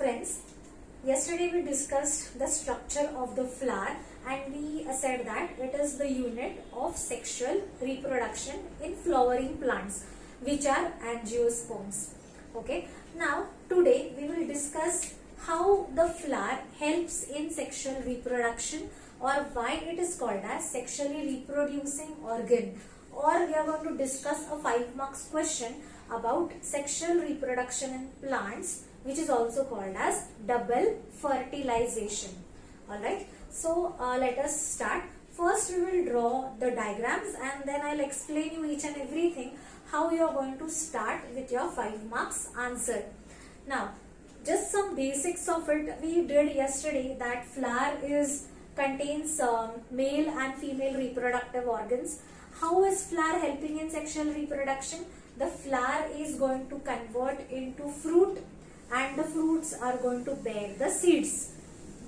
friends, yesterday we discussed the structure of the flower and we said that it is the unit of sexual reproduction in flowering plants, which are angiosperms. Okay, now today we will discuss how the flower helps in sexual reproduction, or why it is called as sexually reproducing organ, or we are going to discuss a 5 marks question about sexual reproduction in plants, which is also called as double fertilization. Alright, so let us start. First we will draw the diagrams and then I will explain you each and everything how you are going to start with your 5 marks answer. Now just some basics of it we did yesterday, that flower contains male and female reproductive organs. How is flower helping in sexual reproduction? The flower is going to convert into fruit and the fruits are going to bear the seeds.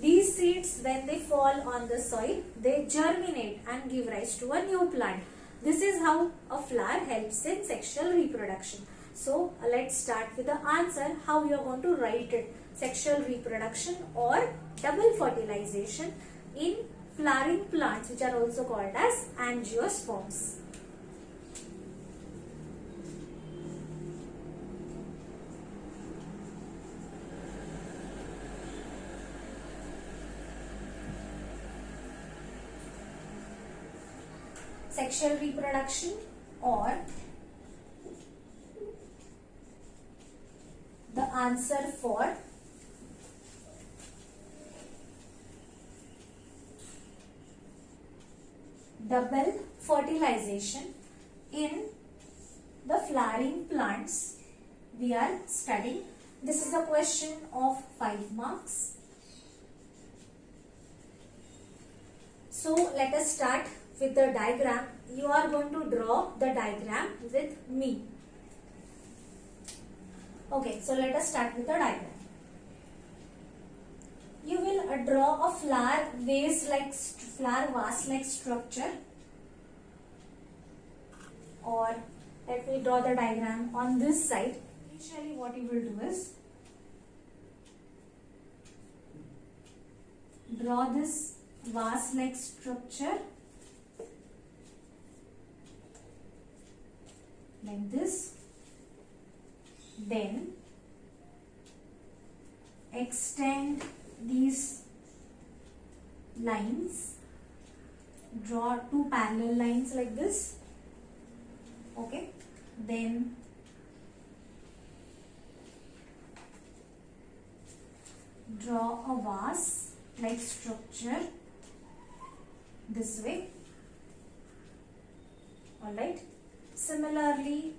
These seeds, when they fall on the soil, they germinate and give rise to a new plant. This is how a flower helps in sexual reproduction. So let's start with the answer, how you are going to write it. Sexual reproduction or double fertilization in flowering plants, which are also called as angiosperms. Sexual reproduction or the answer for double fertilization in the flowering plants we are studying. This is a question of 5 marks. So let us start with the diagram. You are going to draw the diagram with me. Okay, so let us start with the diagram. You will draw a flower vase like structure, or let me draw the diagram on this side. Initially what you will do is draw this vase like structure like this, then extend these lines, draw 2 parallel lines like this. Okay, then draw a vase like structure this way. Alright, similarly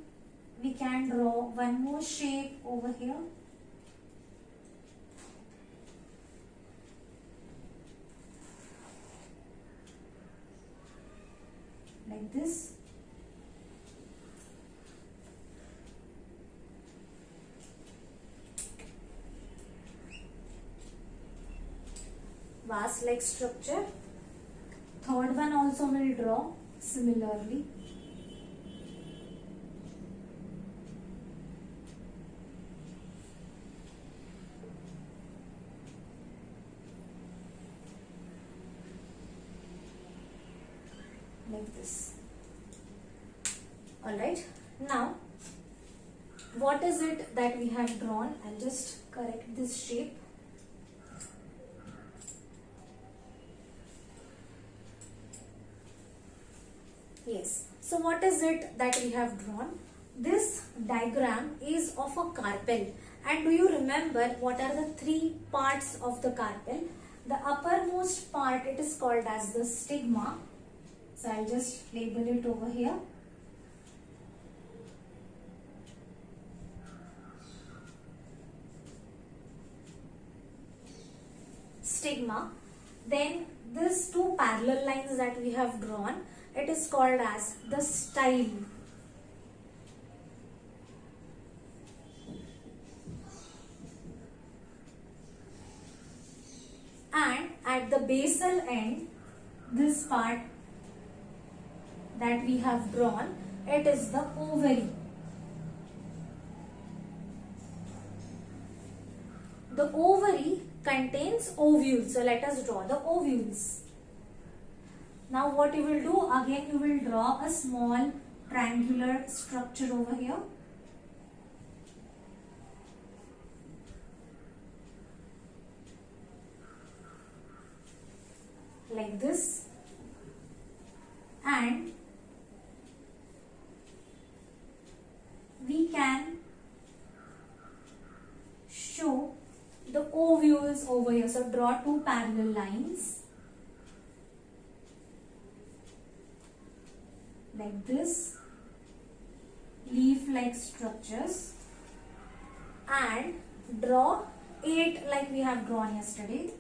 we can draw one more shape over here. Like this. Vase like structure. Third one also will draw similarly. Like this. Alright, now what is it that we have drawn? I'll just correct this shape. Yes, so what is it that we have drawn? This diagram is of a carpel, and do you remember what are the 3 parts of the carpel? The uppermost part, it is called as the stigma. So I'll just label it over here. Stigma. Then these 2 parallel lines that we have drawn, it is called as the style. And at the basal end, this part that we have drawn, it is the ovary. the ovary contains ovules. So let us draw the ovules. Now what you will do, again you will draw a small triangular structure over here. Like this. And we can show the ovules over here. So draw two parallel lines like this, leaf-like structures, and draw 8 like we have drawn yesterday,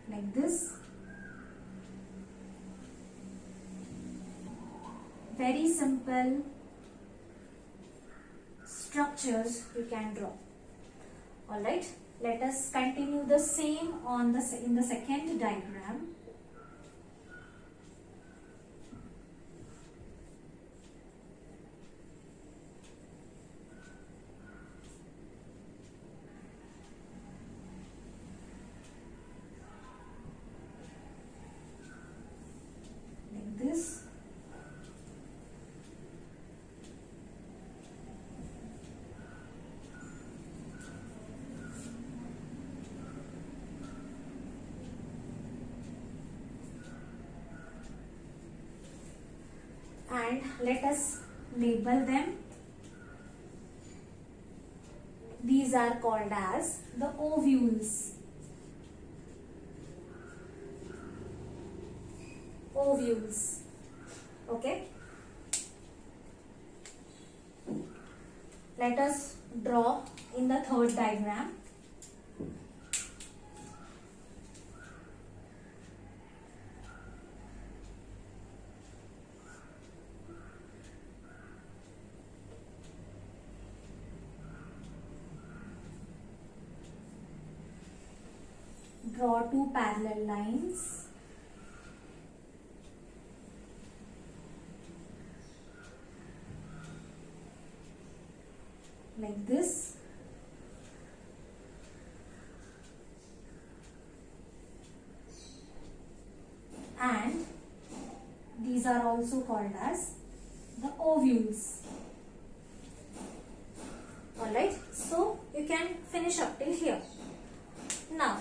like this. Very simple structures you can draw. Alright, let us continue the same on in the second diagram. Like this. And let us label them. These are called as the ovules. Ovules. Okay. Let us draw in the third diagram. Draw two parallel lines. Like this. And these are also called as the ovules. Alright, so you can finish up till here. Now,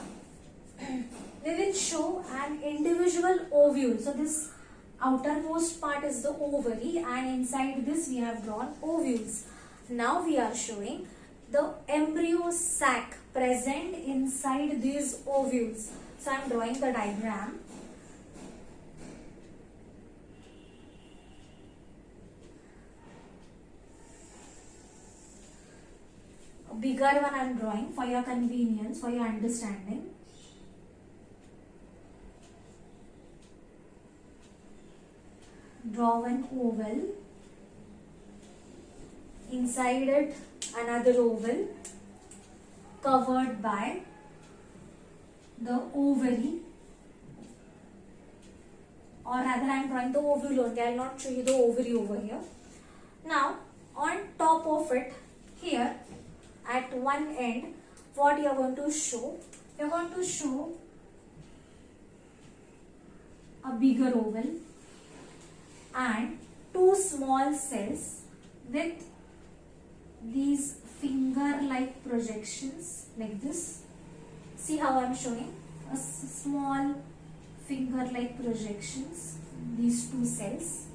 we will show an individual ovule. So this outermost part is the ovary, and inside this we have drawn ovules. Now we are showing the embryo sac present inside these ovules. So I am drawing the diagram. A bigger one I am drawing for your convenience, for your understanding. Draw one oval. Inside it another oval covered by the ovary, or rather I am drawing the ovule only. I will not show you the ovary over here. Now on top of it, here at one end, what you are going to show? You are going to show a bigger oval and two small cells with these finger-like projections like this. See how I am showing a small finger-like projections, these two cells.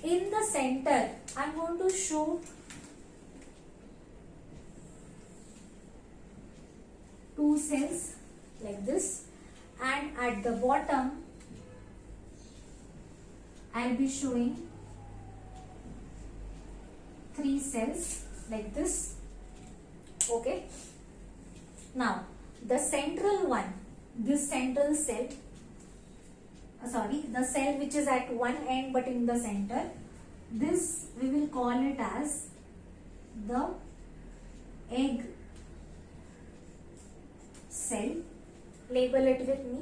In the center, I am going to show two cells like this, and at the bottom I will be showing three cells like this. Okay. Now the central one, this central cell, the cell which is at one end but in the center, this we will call it as the egg cell. Label it with me.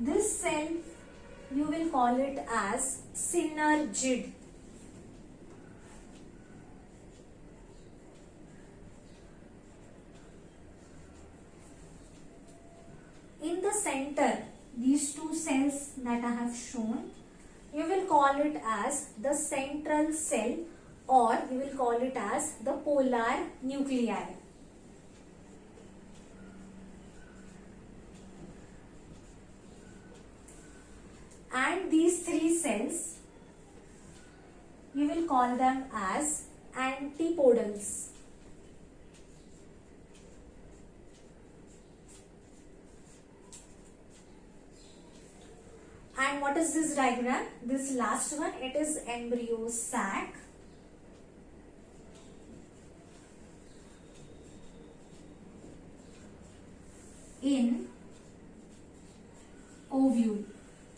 This cell you will call it as synergid. cells that I have shown, you will call it as the central cell, or you will call it as the polar nuclei. And these three cells, you will call them as antipodals. And what is this diagram? This last one, it is embryo sac. In ovule.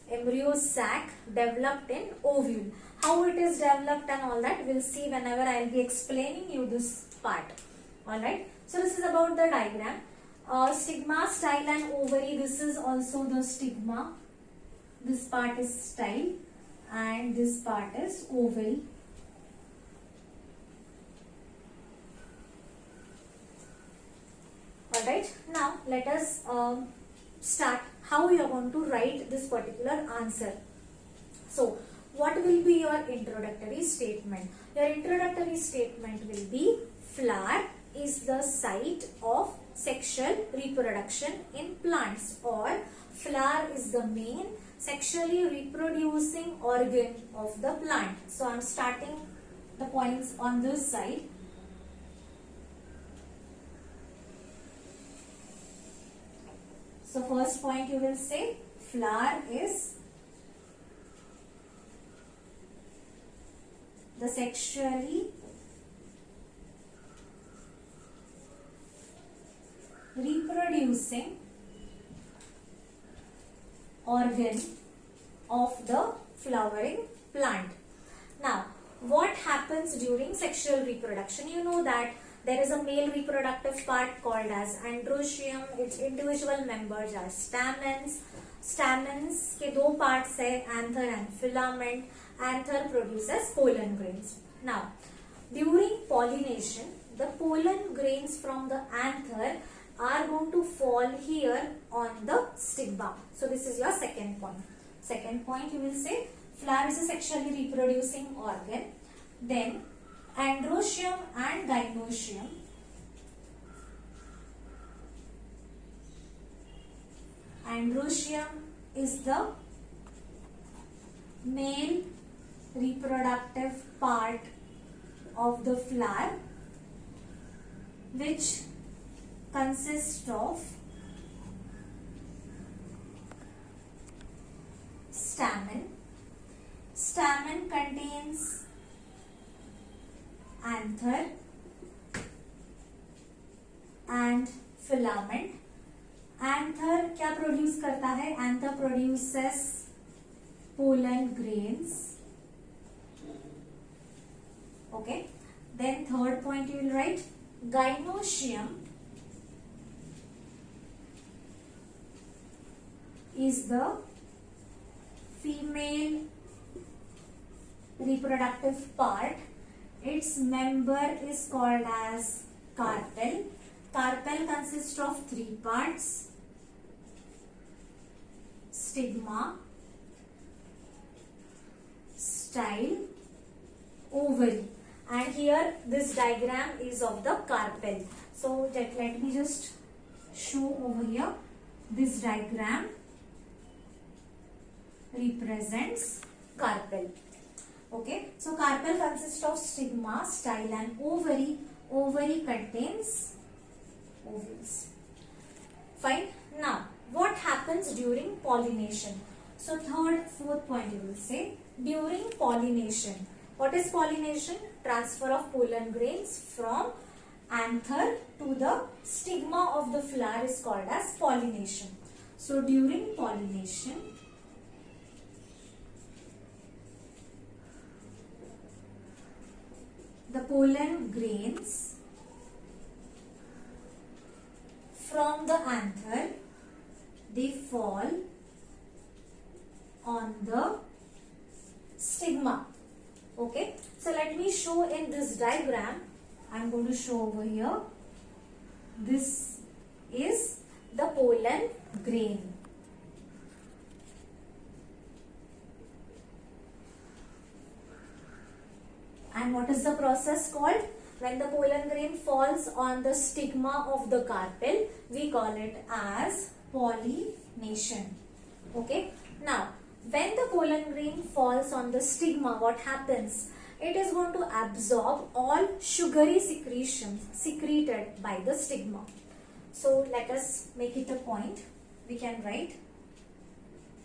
Embryo sac developed in ovule. How it is developed and all that we'll see whenever I will be explaining you this part. Alright. So this is about the diagram. Stigma, style and ovary. This is also the stigma. This part is style and this part is ovary. Alright, now let us start how you are going to write this particular answer. So, what will be your introductory statement? Your introductory statement will be flower is the site of sexual reproduction in plants, or flower is the main sexually reproducing organ of the plant. So, I am starting the points on this side. So, first point you will say flower is the sexually reproducing organ of the flowering plant. Now, what happens during sexual reproduction? You know that there is a male reproductive part called as androecium. Its individual members are stamens. Stamens के दो parts है, anther and filament. Anther produces pollen grains. Now, during pollination, the pollen grains from the anther are going to fall here on the stigma. So, this is your second point. Second point you will say flower is a sexually reproducing organ. Then androecium and gynoecium. Androecium is the male reproductive part of the flower, which consists of stamen. Stamen contains anther and filament. Anther क्या produce करता है? Anther produces pollen grains. Okay. Then third point you will write gynoecium is the female reproductive part. Its member is called as carpel. Carpel consists of three parts: stigma, style, ovary. And here this diagram is of the carpel. So let me just show over here. This diagram represents carpel. Okay, so carpel consists of stigma, style and ovary. Ovary contains ovules. Fine. Now, what happens during pollination? So third, fourth point you will say during pollination. What is pollination? Transfer of pollen grains from anther to the stigma of the flower is called as pollination. So during pollination, the pollen grains from the anther, they fall on the stigma. Okay, so let me show in this diagram. I am going to show over here. This is the pollen grain. And what is the process called? When the pollen grain falls on the stigma of the carpel, we call it as pollination. Okay. Now, when the pollen grain falls on the stigma, what happens? It is going to absorb all sugary secretions secreted by the stigma. So, let us make it a point. We can write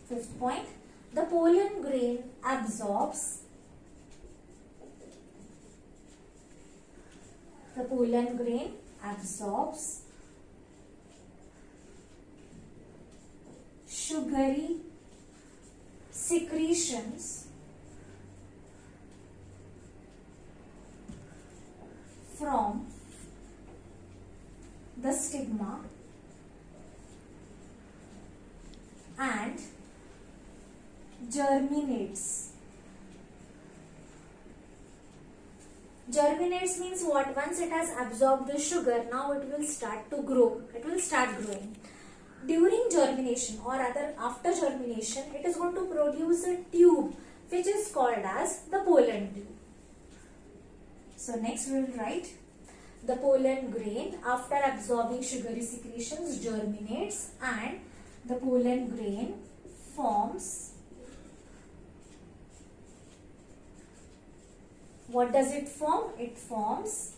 fifth point. The pollen grain absorbs sugary secretions from the stigma and germinates. Germinates means what? Once it has absorbed the sugar, now it will start to grow. It will start growing. During germination or rather after germination, it is going to produce a tube which is called as the pollen tube. So next we will write the pollen grain after absorbing sugary secretions germinates and the pollen grain forms. What does it form? It forms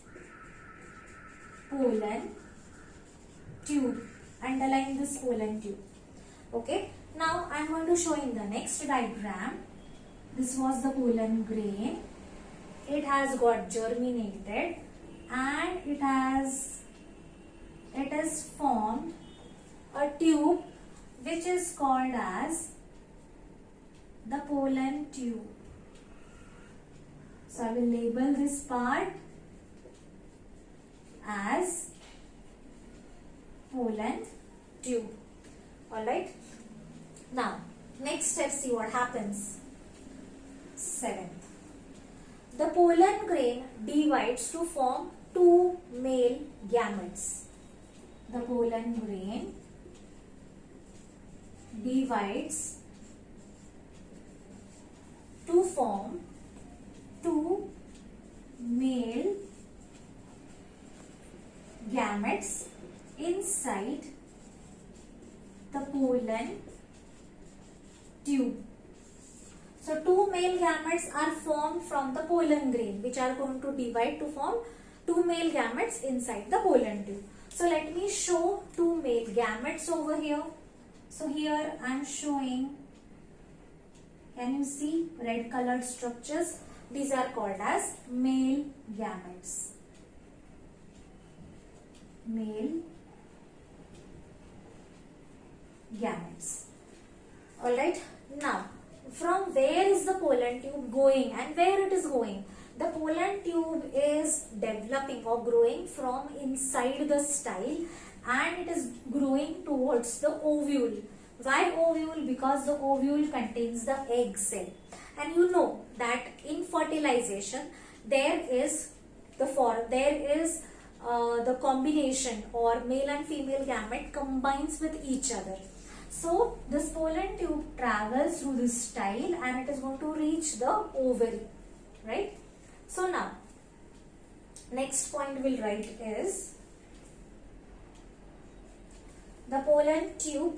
pollen tube. Underline this pollen tube. Okay. Now I am going to show in the next diagram. This was the pollen grain. It has got germinated and it has formed a tube which is called as the pollen tube. So I will label this part as pollen tube. Alright. Now, next step, see what happens. Seventh. The pollen grain divides to form two male gametes. The pollen grain divides to form two male gametes inside the pollen tube. So two male gametes are formed from the pollen grain which are going to divide to form two male gametes inside the pollen tube. So let me show two male gametes over here. So here I am showing, can you see red colored structures? These are called as male gametes. Male gametes. Alright. Now, from where is the pollen tube going and where it is going? The pollen tube is developing or growing from inside the style and it is growing towards the ovule. Why ovule? Because the ovule contains the egg cell. And you know that in fertilization there is the combination or male and female gamete combines with each other. So this pollen tube travels through this style and it is going to reach the ovary, right? So now next point we'll write is the pollen tube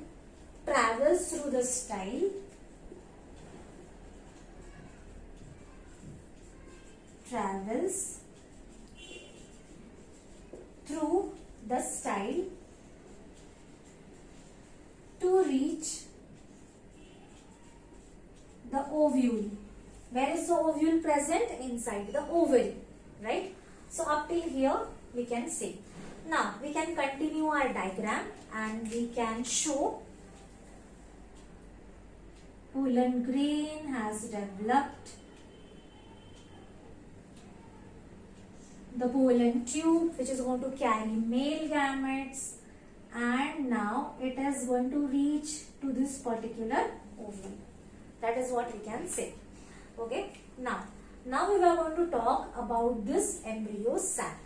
travels through the style to reach the ovule. Where is the ovule present? Inside the ovary, right? So up till here we can see. Now we can continue our diagram and we can show pollen grain has developed the pollen tube which is going to carry male gametes and now it is going to reach to this particular ovule. That is what we can say. Okay. Now we are going to talk about this embryo sac.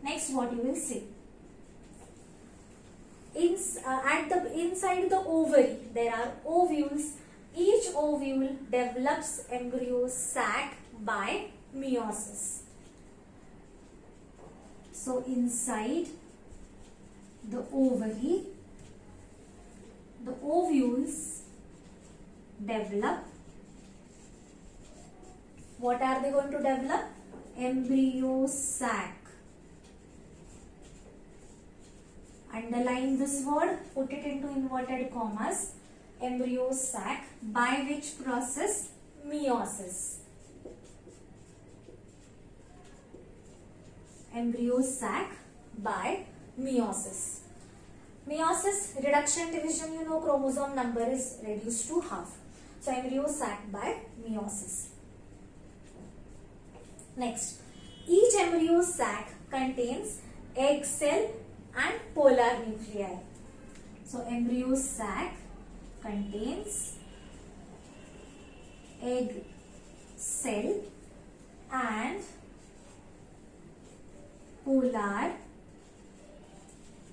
Next, what you will see. Inside the ovary, there are ovules. each ovule develops embryo sac by meiosis. So inside the ovary, the ovules develop. What are they going to develop? Embryo sac. Underline this word, put it into inverted commas. Embryo sac, by which process? Meiosis. Embryo sac by meiosis. Meiosis, reduction, division, you know, chromosome number is reduced to half. So embryo sac by meiosis. Next, each embryo sac contains egg cell and polar nuclei. So embryo sac contains egg cell and polar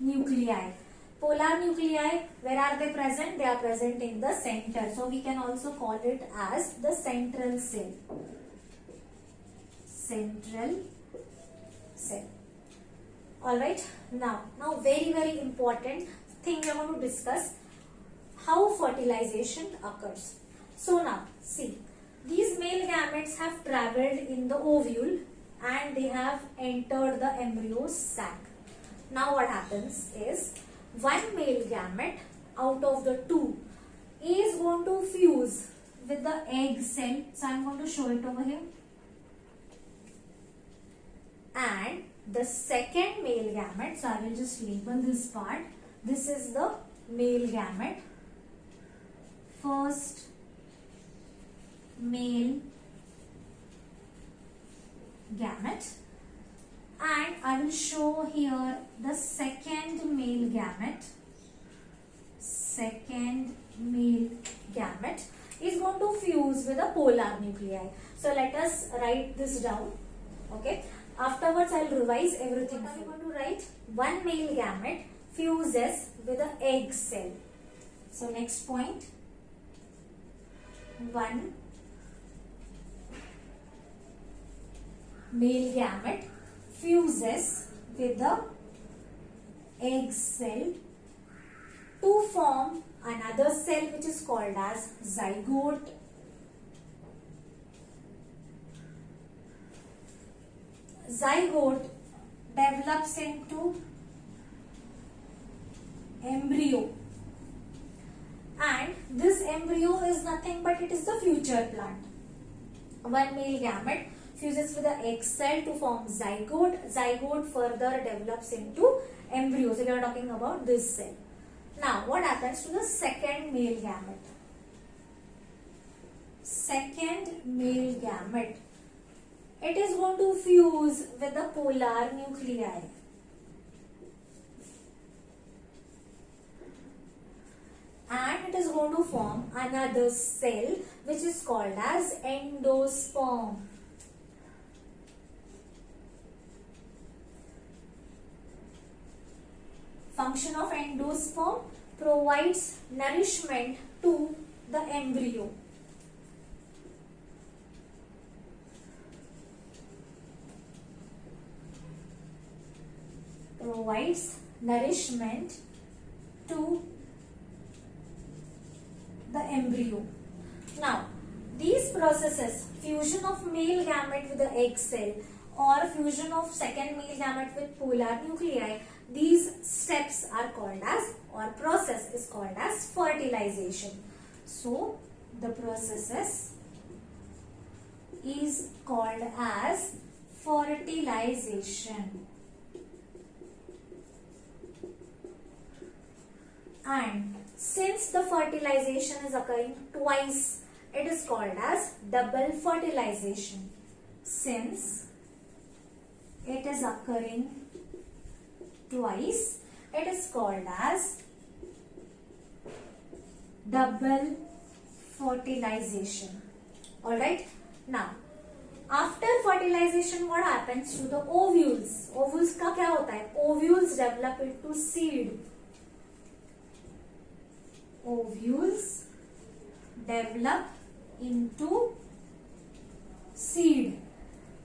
nuclei. Polar nuclei, where are they present? They are present in the center. So we can also call it as the central cell. Central cell. Alright, now very important thing we are going to discuss, how fertilization occurs. So now see, these male gametes have travelled in the ovule and they have entered the embryo sac. Now what happens is, one male gamete out of the two is going to fuse with the egg cell. So I am going to show it over here. And the second male gamete, so I will just label this part. This is the male gamete. First male gamete, and I will show here the second male gamete. Second male gamete is going to fuse with a polar nuclei. So let us write this down. Okay. Afterwards, I will revise everything. I am going to write one male gamete fuses with an egg cell. So next point, one male gamete fuses with the egg cell to form another cell which is called as zygote. Zygote develops into embryo, and this embryo is nothing but it is the future plant. One male gamete fuses with the egg cell to form zygote. Zygote further develops into embryo. So we are talking about this cell. Now what happens to the second male gamete? Second male gamete, it is going to fuse with the polar nuclei. And it is going to form another cell which is called as endosperm. Function of endosperm: provides nourishment to the embryo. Provides nourishment to the embryo. Now, these processes, fusion of male gamete with the egg cell or fusion of second male gamete with polar nuclei, these steps are called as, or process is called as, fertilization. So, the processes is called as fertilization. And since the fertilization is occurring twice, it is called as double fertilization. Since it is occurring twice, it is called as double fertilization. Alright. Now, after fertilization, what happens to the ovules? Ovules का क्या होता है? Ovules develop into seed. Ovules develop into seed,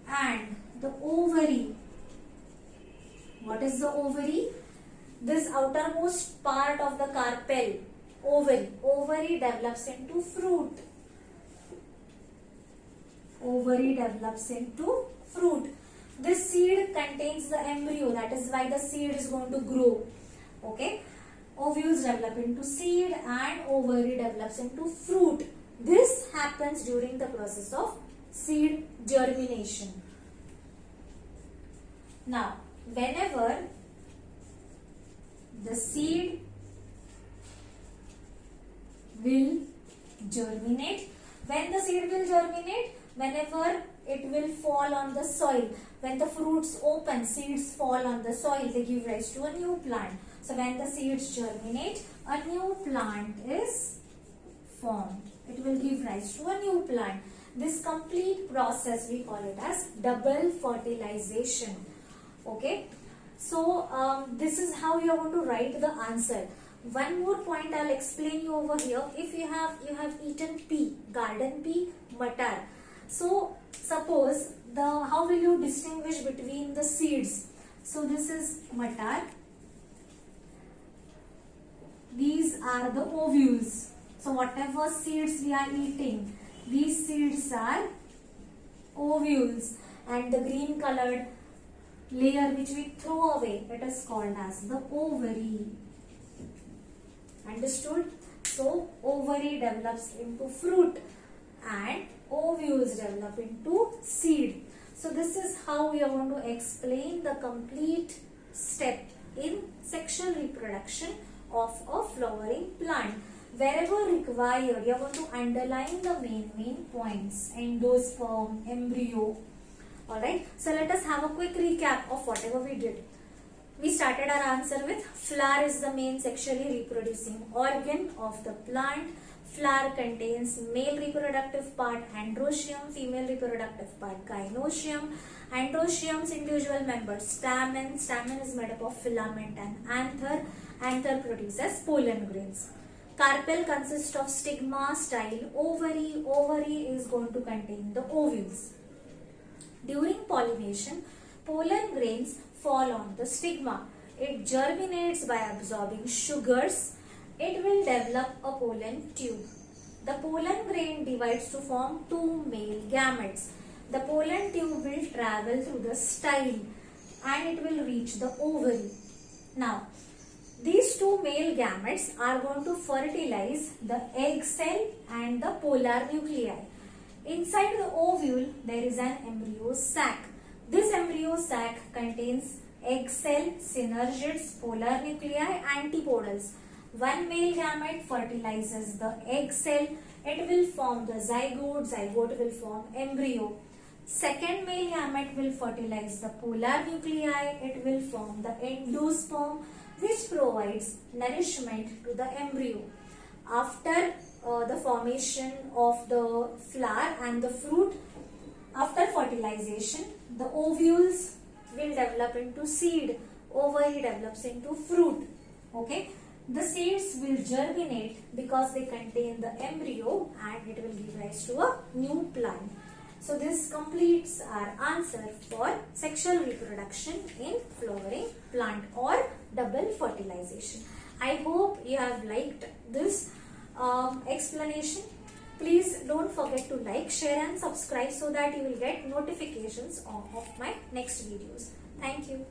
and the ovary. What is the ovary? This outermost part of the carpel, ovary. Ovary develops into fruit. Ovary develops into fruit. This seed contains the embryo. That is why the seed is going to grow. Okay. Ovules develop into seed and ovary develops into fruit. This happens during the process of seed germination. Now, whenever the seed will germinate, when the seed will germinate, whenever it will fall on the soil, when the fruits open, seeds fall on the soil, they give rise to a new plant. So when the seeds germinate, a new plant is formed. It will give rise to a new plant. This complete process, we call it as double fertilization. Okay. So this is how you are going to write the answer. One more point I'll explain you over here. If you have eaten pea, garden pea, matar. So suppose how will you distinguish between the seeds? So this is matar. These are the ovules. So whatever seeds we are eating, these seeds are ovules, and the green colored layer which we throw away, it is called as the ovary. Understood? So ovary develops into fruit and ovules develop into seed. So this is how we are going to explain the complete step in sexual reproduction of a flowering plant. Wherever required, you are going to underline the main points: endosperm, embryo. Alright, so let us have a quick recap of whatever we did. We started our answer with flower is the main sexually reproducing organ of the plant. Flower contains male reproductive part androecium, female reproductive part gynoecium. Androecium's individual members stamen. Stamen is made up of filament and anther. Anther produces pollen grains. Carpel consists of stigma, style, ovary. Ovary is going to contain the ovules. During pollination, pollen grains fall on the stigma. It germinates by absorbing sugars. It will develop a pollen tube. The pollen grain divides to form two male gametes. The pollen tube will travel through the style and it will reach the ovary. Now, these two male gametes are going to fertilize the egg cell and the polar nuclei. Inside the ovule, there is an embryo sac. This embryo sac contains egg cell, synergids, polar nuclei, antipodals. One male gamete fertilizes the egg cell. It will form the zygote. Zygote will form embryo. Second male gamete will fertilize the polar nuclei. It will form the endosperm, which provides nourishment to the embryo. After the formation of the flower and the fruit, after fertilization, the ovules will develop into seed. Ovary develops into fruit. Okay. The seeds will germinate because they contain the embryo and it will give rise to a new plant. So this completes our answer for sexual reproduction in flowering plant or double fertilization. I hope you have liked this explanation. Please don't forget to like, share and subscribe so that you will get notifications of my next videos. Thank you.